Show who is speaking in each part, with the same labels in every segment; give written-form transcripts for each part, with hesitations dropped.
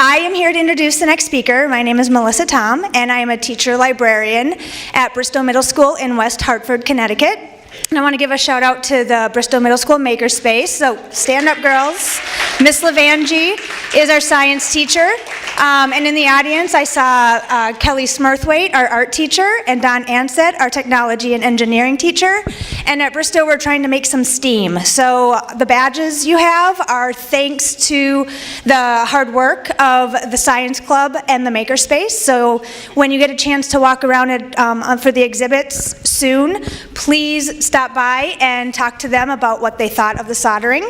Speaker 1: I am here to introduce the next speaker. My name is Melissa Thom, and I am a teacher librarian at Bristow Middle School in West Hartford, Connecticut. And I want to give a shout out to the Bristow Middle School Makerspace. So stand up, girls. Miss Levangie is our science teacher. And in the audience, I saw Kelly Smurthwaite, our art teacher, and Don Ansett, our technology and engineering teacher. And at Bristow, we're trying to make some STEAM. So the badges you have are thanks to the hard work of the science club and the Makerspace. So when you get a chance to walk around for the exhibits soon, please stop by and talk to them about what they thought of the soldering.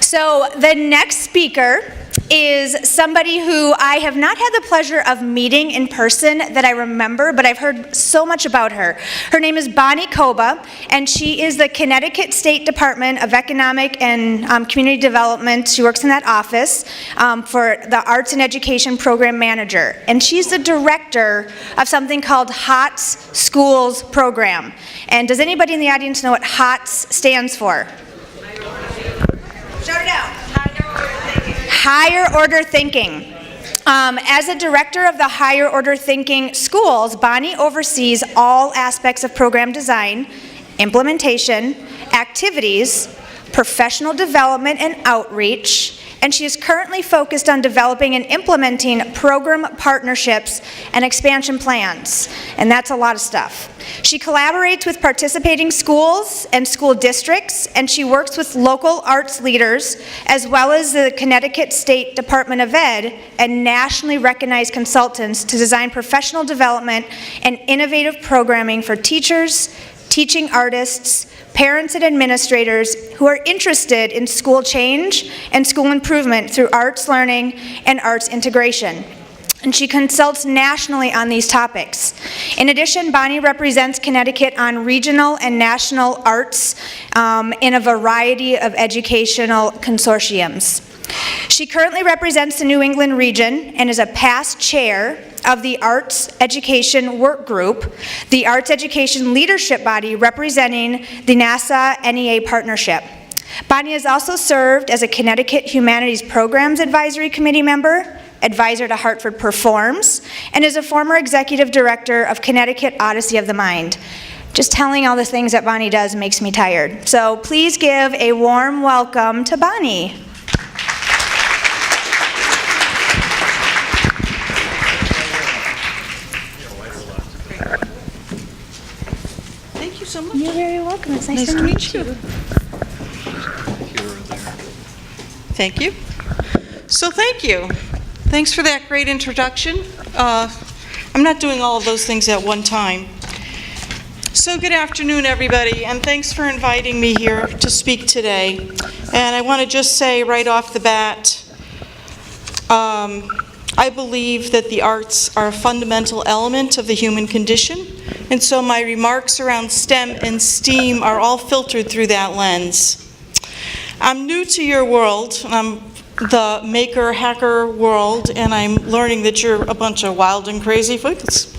Speaker 1: So the next speaker is somebody who I have not had the pleasure of meeting in person that I remember, but I've heard so much about her. Her name is Bonnie Koba, and she is the Connecticut State Department of Economic and Community Development. She works in that office for the Arts and Education Program Manager, and she's the director of something called HOTS Schools Program. And does anybody in the audience know what HOTS stands for? Shout it out. Higher Order Thinking. As a director of the Higher Order Thinking schools, Bonnie oversees all aspects of program design, implementation, activities, professional development and outreach, and she is currently focused on developing and implementing program partnerships and expansion plans, and that's a lot of stuff. She collaborates with participating schools and school districts, and she works with local arts leaders, as well as the Connecticut State Department of Ed and nationally recognized consultants to design professional development and innovative programming for teachers, teaching artists, parents and administrators who are interested in school change and school improvement through arts learning and arts integration. And she consults nationally on these topics. In addition, Bonnie represents Connecticut on regional and national arts in a variety of educational consortiums. She currently represents the New England region and is a past chair of the Arts Education Work Group, the arts education leadership body representing the NASA-NEA partnership. Bonnie has also served as a Connecticut Humanities Programs Advisory Committee member, advisor to Hartford Performs, and is a former executive director of Connecticut Odyssey of the Mind. Just telling all the things that Bonnie does makes me tired. So please give a warm welcome to Bonnie.
Speaker 2: Thank you so much.
Speaker 1: You're very welcome. It's nice to meet you.
Speaker 2: Thank you. So thank you. Thanks for that great introduction. I'm not doing all of those things at one time. So good afternoon, everybody, and thanks for inviting me here to speak today. And I want to just say right off the bat, I believe that the arts are a fundamental element of the human condition, and so my remarks around STEM and STEAM are all filtered through that lens. I'm new to your world. I'm the maker, hacker world, and I'm learning that you're a bunch of wild and crazy folks.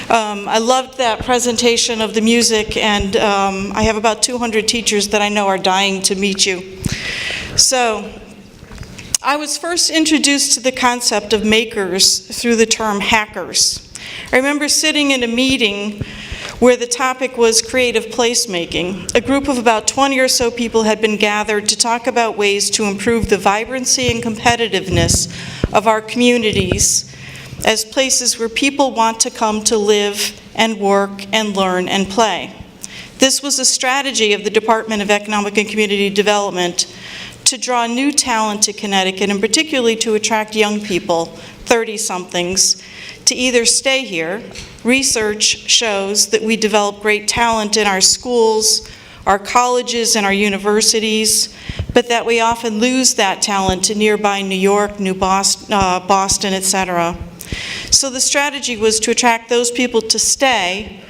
Speaker 2: I loved that presentation of the music, and I have about 200 teachers that I know are dying to meet you. So, I was first introduced to the concept of makers through the term hackers. I remember sitting in a meeting where the topic was creative placemaking. A group of about 20 or so people had been gathered to talk about ways to improve the vibrancy and competitiveness of our communities as places where people want to come to live and work and learn and play. This was a strategy of the Department of Economic and Community Development to draw new talent to Connecticut, and particularly to attract young people, 30-somethings, to either stay here. Research shows that we develop great talent in our schools, our colleges, and our universities, but that we often lose that talent to nearby New York, Boston, etc. So the strategy was to attract those people to stay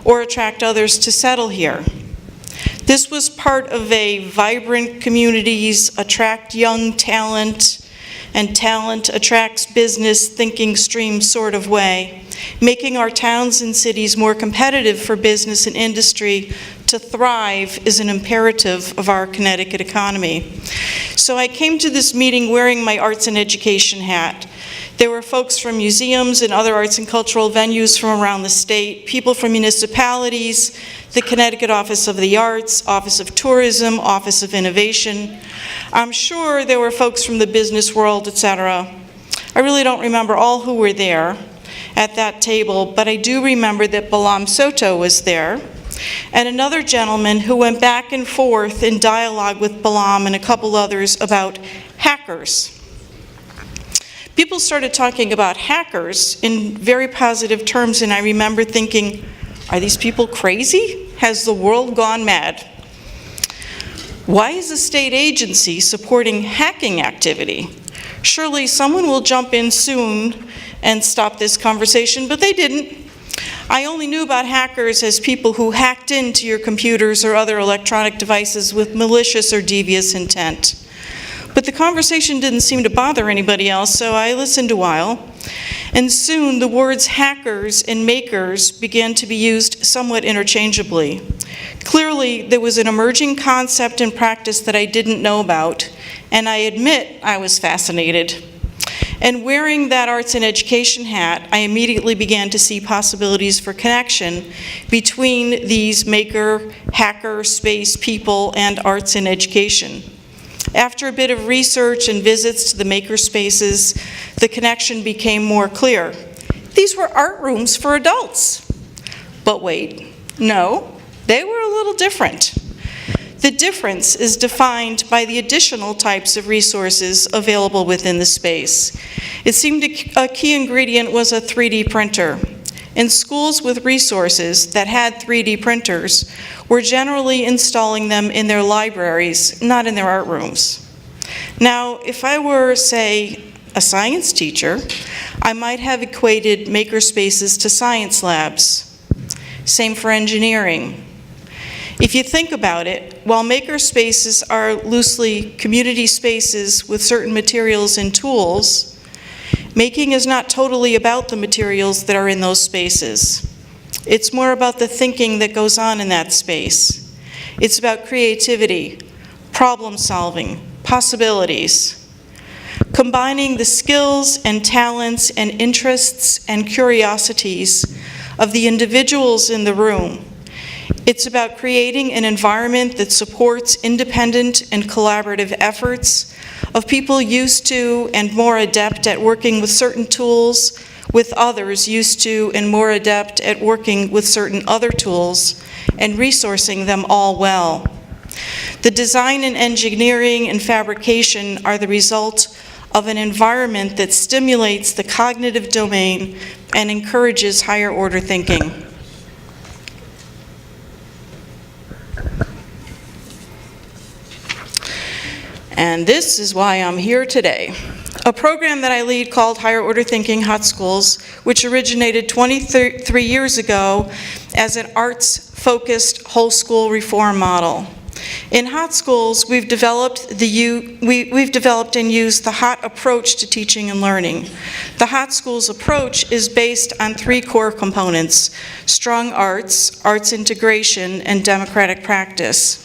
Speaker 2: or attract others to settle here. This was part of a vibrant communities attract young talent, and talent attracts business thinking stream sort of way, making our towns and cities more competitive for business and industry to thrive is an imperative of our Connecticut economy. So I came to this meeting wearing my arts and education hat. There were folks from museums and other arts and cultural venues from around the state, people from municipalities, the Connecticut Office of the Arts, Office of Tourism, Office of Innovation. I'm sure there were folks from the business world, etc. I really don't remember all who were there at that table, but I do remember that Balam Soto was there, and another gentleman who went back and forth in dialogue with Balam and a couple others about hackers. People started talking about hackers in very positive terms, and I remember thinking, are these people crazy? Has the world gone mad? Why is a state agency supporting hacking activity? Surely someone will jump in soon and stop this conversation, but they didn't. I only knew about hackers as people who hacked into your computers or other electronic devices with malicious or devious intent. But the conversation didn't seem to bother anybody else, so I listened a while. And soon the words hackers and makers began to be used somewhat interchangeably. Clearly, there was an emerging concept and practice that I didn't know about, and I admit I was fascinated. And wearing that arts and education hat, I immediately began to see possibilities for connection between these maker, hacker, space people and arts and education. After a bit of research and visits to the maker spaces, the connection became more clear. These were art rooms for adults. But wait, no, they were a little different. The difference is defined by the additional types of resources available within the space. It seemed a key ingredient was a 3D printer. And schools with resources that had 3D printers were generally installing them in their libraries, not in their art rooms. Now, if I were, say, a science teacher, I might have equated maker spaces to science labs. Same for engineering. If you think about it, while maker spaces are loosely community spaces with certain materials and tools, making is not totally about the materials that are in those spaces. It's more about the thinking that goes on in that space. It's about creativity, problem solving, possibilities. Combining the skills and talents and interests and curiosities of the individuals in the room. It's about creating an environment that supports independent and collaborative efforts of people used to and more adept at working with certain tools, with others used to and more adept at working with certain other tools, and resourcing them all well. The design and engineering and fabrication are the result of an environment that stimulates the cognitive domain and encourages higher order thinking. And this is why I'm here today. A program that I lead called Higher Order Thinking Hot Schools, which originated 23 years ago as an arts-focused whole school reform model. In Hot Schools, we've developed and used the HOT approach to teaching and learning. The Hot Schools approach is based on 3 core components: strong arts, arts integration, and democratic practice.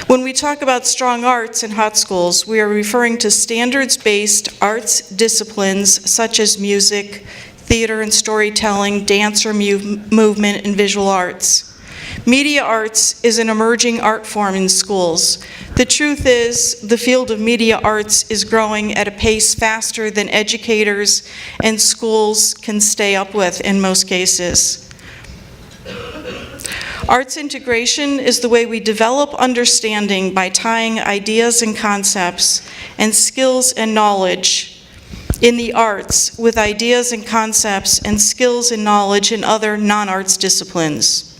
Speaker 2: When we talk about strong arts in Hot Schools, we are referring to standards-based arts disciplines such as music, theater and storytelling, dance or movement, and visual arts. Media arts is an emerging art form in schools. The truth is, the field of media arts is growing at a pace faster than educators and schools can stay up with in most cases. Arts integration is the way we develop understanding by tying ideas and concepts and skills and knowledge in the arts with ideas and concepts and skills and knowledge in other non-arts disciplines.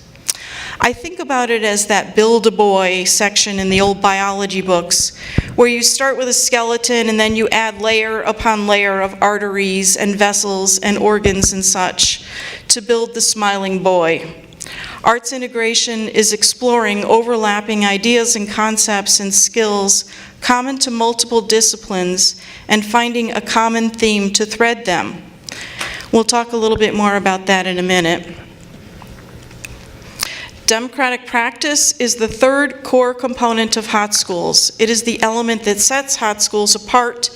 Speaker 2: I think about it as that Build a Boy section in the old biology books, where you start with a skeleton and then you add layer upon layer of arteries and vessels and organs and such to build the smiling boy. Arts integration is exploring overlapping ideas and concepts and skills common to multiple disciplines and finding a common theme to thread them. We'll talk a little bit more about that in a minute. Democratic practice is the third core component of Hot Schools. It is the element that sets Hot Schools apart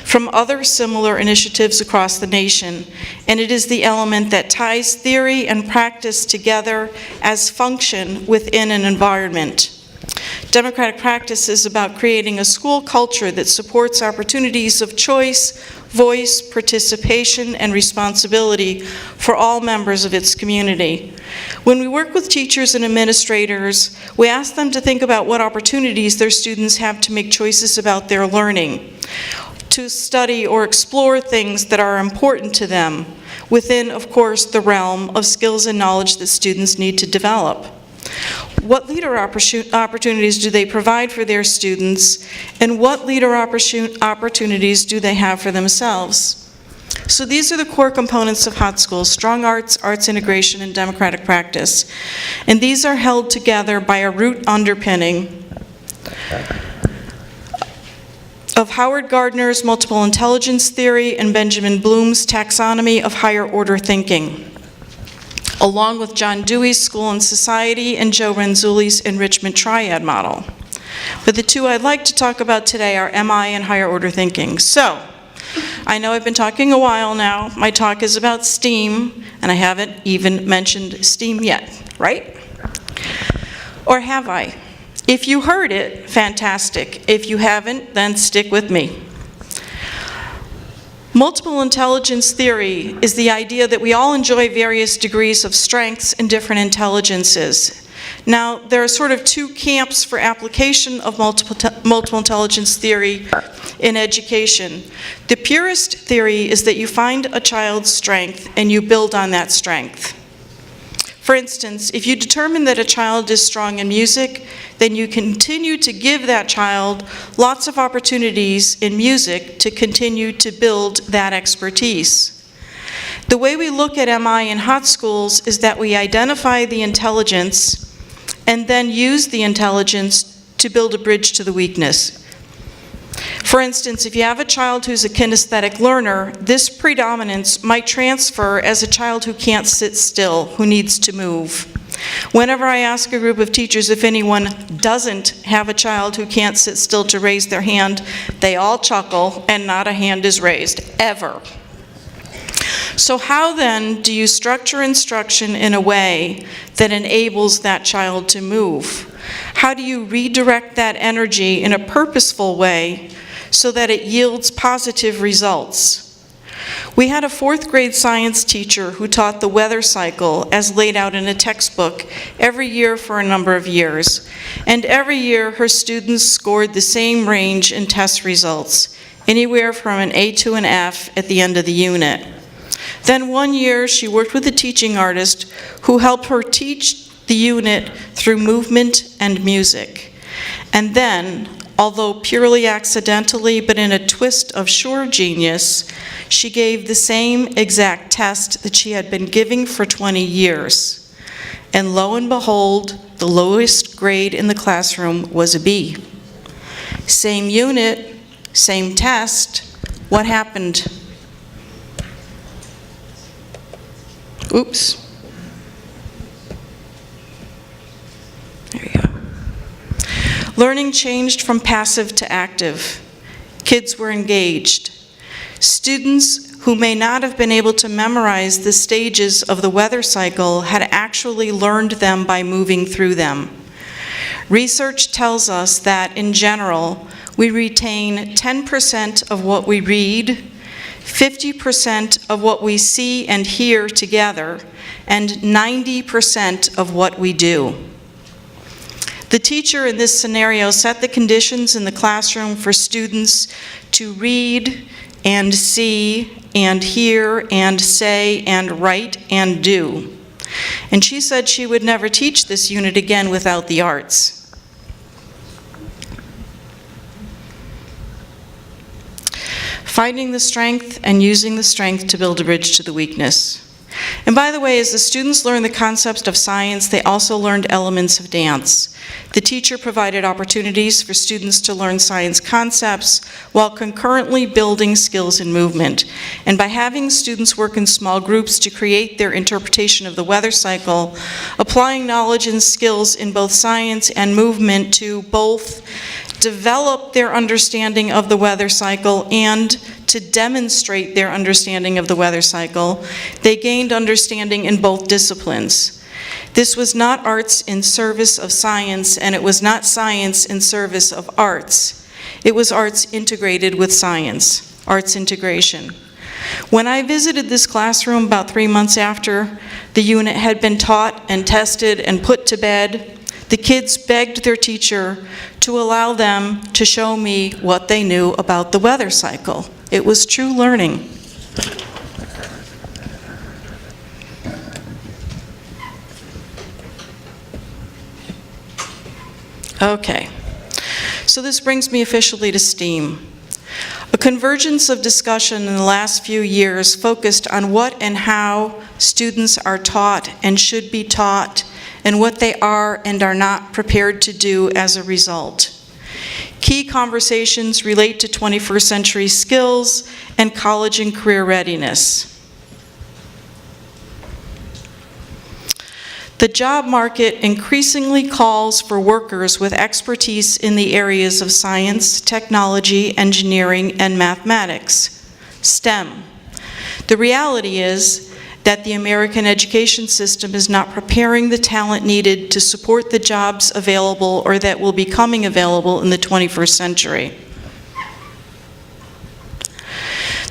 Speaker 2: from other similar initiatives across the nation, and it is the element that ties theory and practice together as function within an environment. Democratic practice is about creating a school culture that supports opportunities of choice, voice, participation, and responsibility for all members of its community. When we work with teachers and administrators, we ask them to think about what opportunities their students have to make choices about their learning, to study or explore things that are important to them, within, of course, the realm of skills and knowledge that students need to develop. What leader opportunities do they provide for their students, and what leader opportunities do they have for themselves? So these are the core components of Hot Schools: strong arts, arts integration, and democratic practice. And these are held together by a root underpinning of Howard Gardner's multiple intelligence theory and Benjamin Bloom's taxonomy of higher order thinking, along with John Dewey's School and Society and Joe Renzulli's enrichment triad model. But the two I'd like to talk about today are MI and higher order thinking. So, I know I've been talking a while now. My talk is about STEAM, and I haven't even mentioned STEAM yet, right? Or have I? If you heard it, fantastic. If you haven't, then stick with me. Multiple intelligence theory is the idea that we all enjoy various degrees of strengths and different intelligences. Now, there are sort of two camps for application of multiple intelligence theory in education. The purist theory is that you find a child's strength and you build on that strength. For instance, if you determine that a child is strong in music, then you continue to give that child lots of opportunities in music to continue to build that expertise. The way we look at MI in Hot Schools is that we identify the intelligence and then use the intelligence to build a bridge to the weakness. For instance, if you have a child who's a kinesthetic learner, this predominance might transfer as a child who can't sit still, who needs to move. Whenever I ask a group of teachers if anyone doesn't have a child who can't sit still to raise their hand, they all chuckle and not a hand is raised, ever. So how then do you structure instruction in a way that enables that child to move? How do you redirect that energy in a purposeful way so that it yields positive results? We had a 4th grade science teacher who taught the weather cycle as laid out in a textbook every year for a number of years. And every year her students scored the same range in test results, anywhere from an A to an F at the end of the unit. Then one year she worked with a teaching artist who helped her teach the unit through movement and music. And then, although purely accidentally, but in a twist of sure genius, she gave the same exact test that she had been giving for 20 years. And lo and behold, the lowest grade in the classroom was a B. Same unit, same test. What happened? Oops. There you go. Learning changed from passive to active. Kids were engaged. Students who may not have been able to memorize the stages of the weather cycle had actually learned them by moving through them. Research tells us that, in general, we retain 10% of what we read, 50% of what we see and hear together, and 90% of what we do. The teacher in this scenario set the conditions in the classroom for students to read and see and hear and say and write and do. And she said she would never teach this unit again without the arts. Finding the strength and using the strength to build a bridge to the weakness. And by the way, as the students learned the concepts of science, they also learned elements of dance. The teacher provided opportunities for students to learn science concepts while concurrently building skills in movement. And by having students work in small groups to create their interpretation of the weather cycle, applying knowledge and skills in both science and movement to both develop their understanding of the weather cycle and to demonstrate their understanding of the weather cycle, they gained understanding in both disciplines. This was not arts in service of science, and it was not science in service of arts. It was arts integrated with science, arts integration. When I visited this classroom about 3 months after the unit had been taught and tested and put to bed, the kids begged their teacher to allow them to show me what they knew about the weather cycle. It was true learning. Okay, so this brings me officially to STEAM. A convergence of discussion in the last few years focused on what and how students are taught and should be taught, and what they are and are not prepared to do as a result. Key conversations relate to 21st century skills and college and career readiness. The job market increasingly calls for workers with expertise in the areas of science, technology, engineering, and mathematics, STEM. The reality is that the American education system is not preparing the talent needed to support the jobs available or that will be coming available in the 21st century.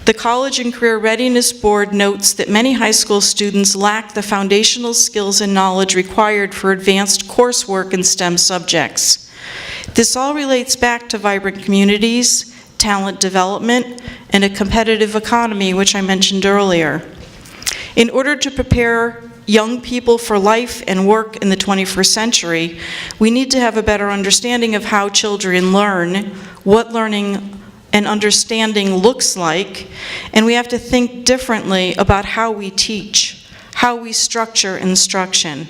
Speaker 2: The College and Career Readiness Board notes that many high school students lack the foundational skills and knowledge required for advanced coursework in STEM subjects. This all relates back to vibrant communities, talent development, and a competitive economy, which I mentioned earlier. In order to prepare young people for life and work in the 21st century, we need to have a better understanding of how children learn, what learning and understanding looks like, and we have to think differently about how we teach, how we structure instruction.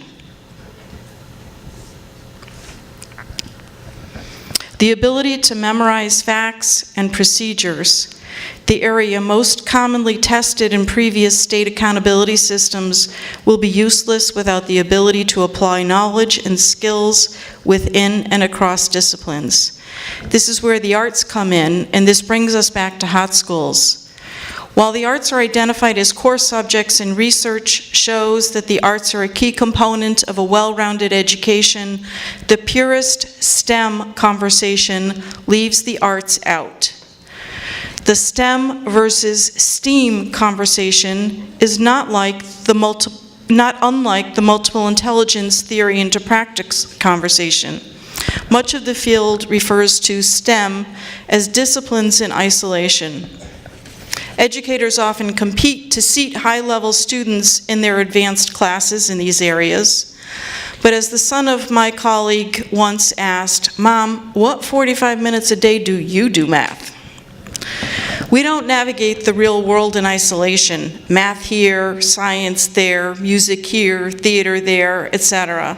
Speaker 2: The ability to memorize facts and procedures, the area most commonly tested in previous state accountability systems, will be useless without the ability to apply knowledge and skills within and across disciplines. This is where the arts come in, and this brings us back to hot schools. While the arts are identified as core subjects and research shows that the arts are a key component of a well-rounded education, the purest STEM conversation leaves the arts out. The STEM versus STEAM conversation is not unlike the multiple intelligence theory into practice conversation. Much of the field refers to STEM as disciplines in isolation. Educators often compete to seat high-level students in their advanced classes in these areas. But as the son of my colleague once asked, "Mom, what 45 minutes a day do you do math?" We don't navigate the real world in isolation. Math here, science there, music here, theater there, etc.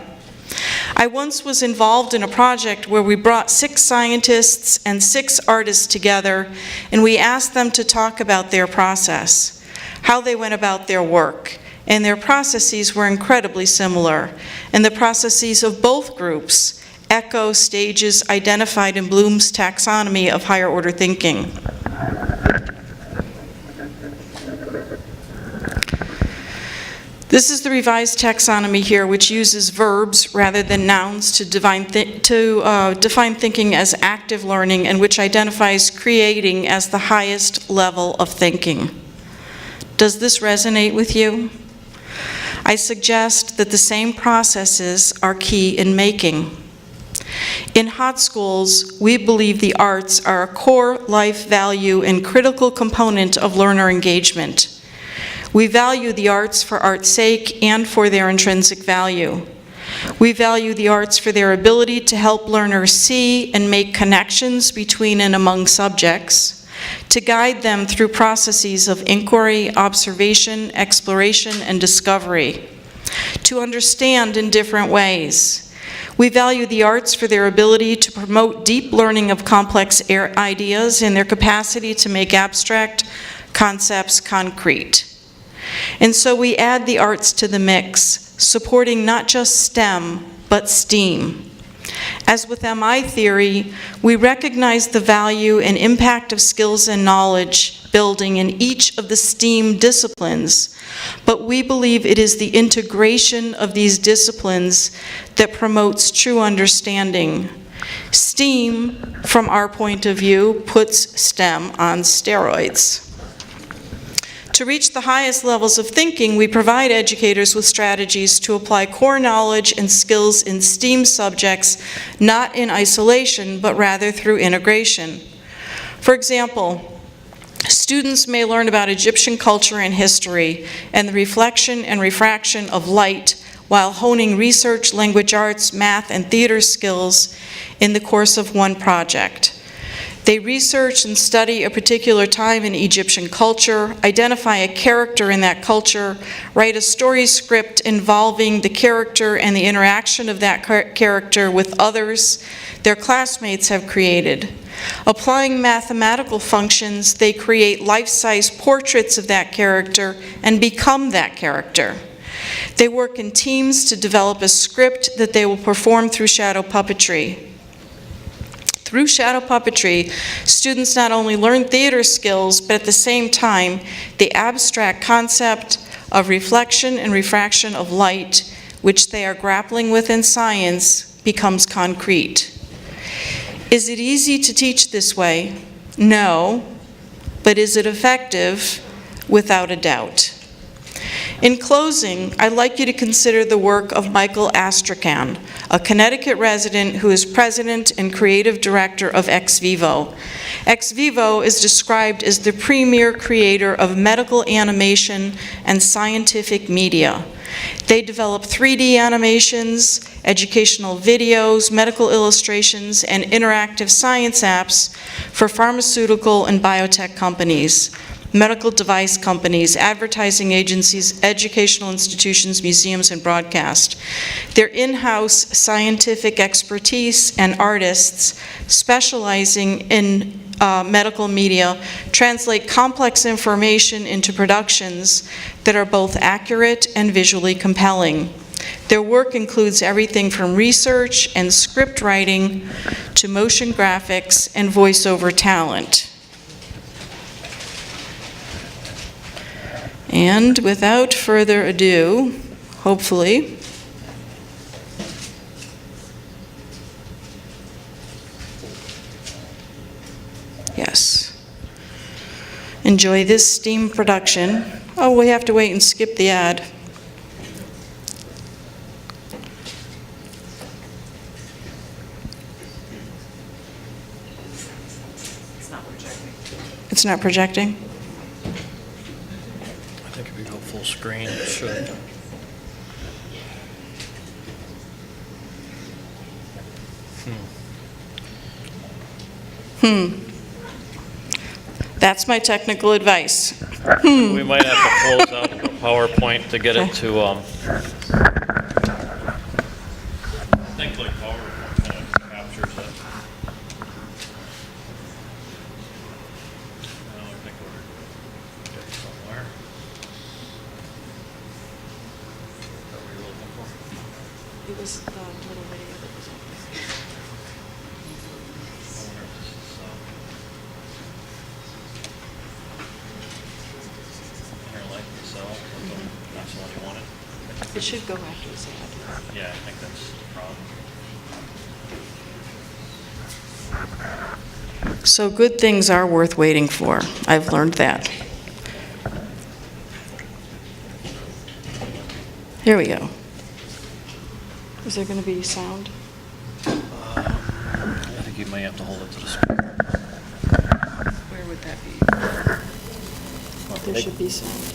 Speaker 2: I once was involved in a project where we brought 6 scientists and 6 artists together, and we asked them to talk about their process, how they went about their work. And their processes were incredibly similar. And the processes of both groups echo stages identified in Bloom's taxonomy of higher order thinking. This is the revised taxonomy here, which uses verbs rather than nouns to define thinking as active learning, and which identifies creating as the highest level of thinking. Does this resonate with you? I suggest that the same processes are key in making. In hot schools, we believe the arts are a core life value and critical component of learner engagement. We value the arts for art's sake and for their intrinsic value. We value the arts for their ability to help learners see and make connections between and among subjects. to guide them through processes of inquiry, observation, exploration, and discovery, to understand in different ways. We value the arts for their ability to promote deep learning of complex ideas and their capacity to make abstract concepts concrete. And so we add the arts to the mix, supporting not just STEM, but STEAM. As with MI theory, we recognize the value and impact of skills and knowledge building in each of the STEAM disciplines, but we believe it is the integration of these disciplines that promotes true understanding. STEAM, from our point of view, puts STEM on steroids. To reach the highest levels of thinking, we provide educators with strategies to apply core knowledge and skills in STEAM subjects, not in isolation, but rather through integration. For example, students may learn about Egyptian culture and history and the reflection and refraction of light while honing research, language arts, math, and theater skills in the course of one project. They research and study a particular time in Egyptian culture, identify a character in that culture, write a story script involving the character and the interaction of that character with others their classmates have created. Applying mathematical functions, they create life-size portraits of that character and become that character. They work in teams to develop a script that they will perform through shadow puppetry. Through shadow puppetry, students not only learn theater skills, but at the same time, the abstract concept of reflection and refraction of light, which they are grappling with in science, becomes concrete. Is it easy to teach this way? No. But is it effective? Without a doubt. In closing, I'd like you to consider the work of Michael Astrakhan, a Connecticut resident who is president and creative director of Ex Vivo. Ex Vivo is described as the premier creator of medical animation and scientific media. They develop 3D animations, educational videos, medical illustrations, and interactive science apps for pharmaceutical and biotech companies, medical device companies, advertising agencies, educational institutions, museums, and broadcast. Their in-house scientific expertise and artists specializing in medical media translate complex information into productions that are both accurate and visually compelling. Their work includes everything from research and script writing to motion graphics and voiceover talent. And without further ado, hopefully, yes, enjoy this STEAM production. Oh, we have to wait and skip the ad. It's not projecting. It's not projecting?
Speaker 3: I think if you go full screen, it should.
Speaker 2: That's my technical advice.
Speaker 3: We might have to close out the PowerPoint to get it to, I think like PowerPoint kind of captures it. I think we're good somewhere. What were you looking for?
Speaker 2: It was the little video that was on there.
Speaker 3: I wonder if this is, inner light itself, that's the one you wanted?
Speaker 2: It should go after this ad.
Speaker 3: Yeah, I think that's the problem.
Speaker 2: So good things are worth waiting for. I've learned that. Here we go. Is there going to be sound?
Speaker 3: I think you may have to hold it to the screen.
Speaker 2: Where would that be? There should be sound.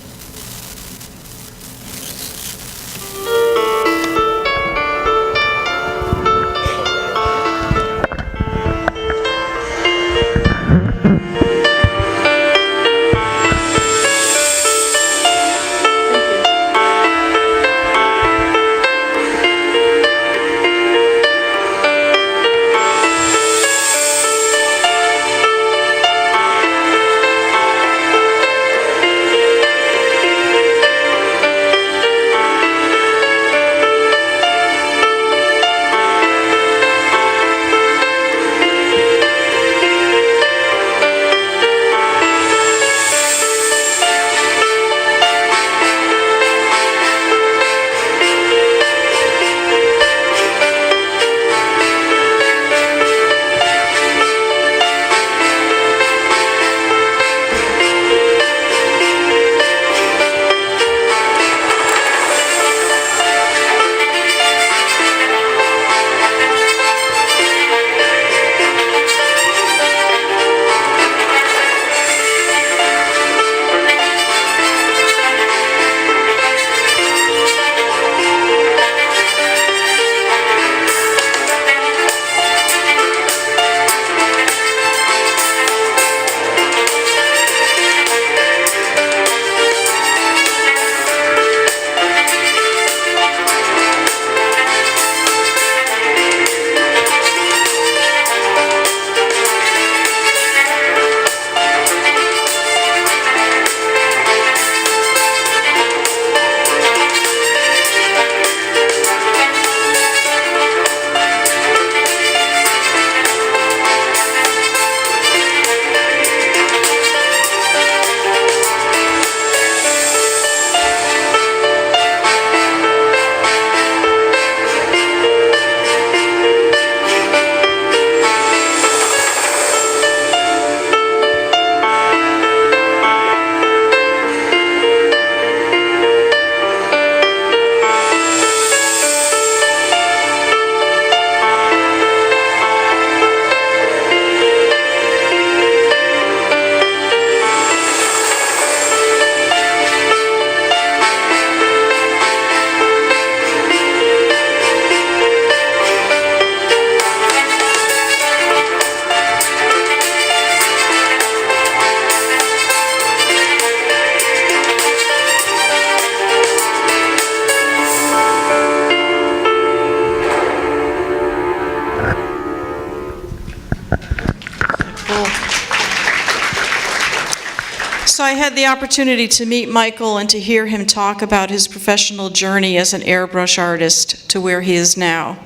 Speaker 2: had the opportunity to meet Michael and to hear him talk about his professional journey as an airbrush artist to where he is now.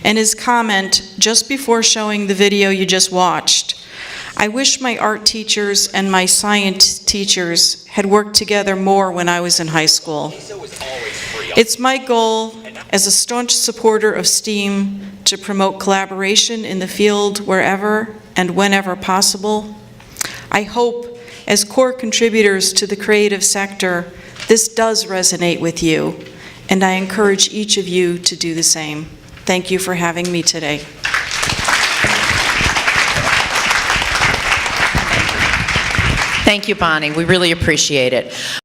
Speaker 2: And his comment just before showing the video you just watched, "I wish my art teachers and my science teachers had worked together more when I was in high school." It's my goal as a staunch supporter of STEAM to promote collaboration in the field wherever and whenever possible. I hope, as core contributors to the creative sector, this does resonate with you, and I encourage each of you to do the same. Thank you for having me today.
Speaker 4: Thank you, Bonnie. We really appreciate it.